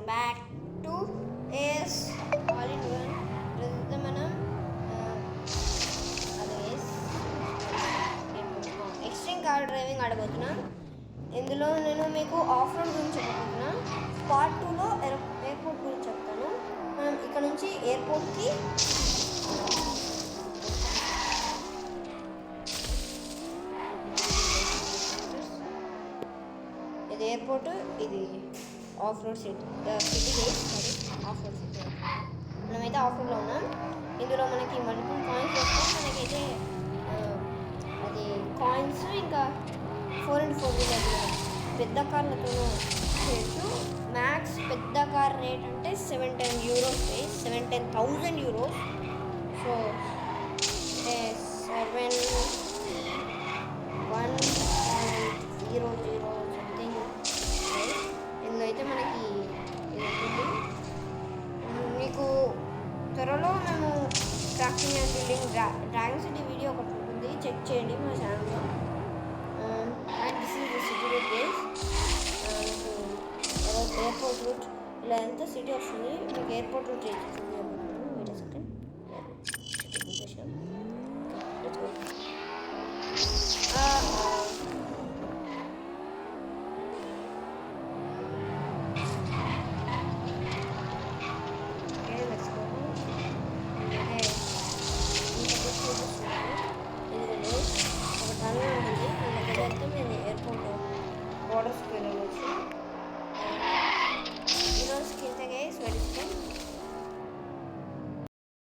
Welcome back to AS all in one. ప్రస్తుతం మనం extreme car driving ఆడబోతున్నాం. ఇందులో నేను మీకు ఆఫ్ రోడ్ గురించి చెప్పబోతున్నా. పార్ట్ 2లో ఎయిర్పోర్ట్ గురించి చెప్తాను. మనం ఇక్కడ నుంచి ఎయిర్పోర్ట్కి ఇది ఎయిర్పోర్ట్, ఇది of road city of road city. మనమైతే ఆఫ్ రోడ్లో ఉన్నాం. ఇందులో మనకి మల్టిపుల్ కాయిన్స్ వస్తాయి. మనకైతే అది కాయిన్స్ ఇంకా 4x4 వీలర్ పెద్ద కార్లతోనూ చేయొచ్చు. మ్యాక్స్ పెద్ద కార్ రేట్ అంటే 710 euros, 710,000 euros. సో అంటే 7,100 సంథింగ్. ఇందులో అయితే మనకి ఇది ఉంటుంది. మీకు త్వరలో మేము crafting and building dragon city video ఒకటి ఉంటుంది, చెక్ చేయండి మా ఛానల్లో. And this is the city route guys. మీకు ఎయిర్పోర్ట్ రూట్ ఇలా ఎంత సిటీ వస్తుంది, మీకు ఎయిర్పోర్ట్ రూట్ చేస్తుంది అనుకుంటున్నాను. Wait a second.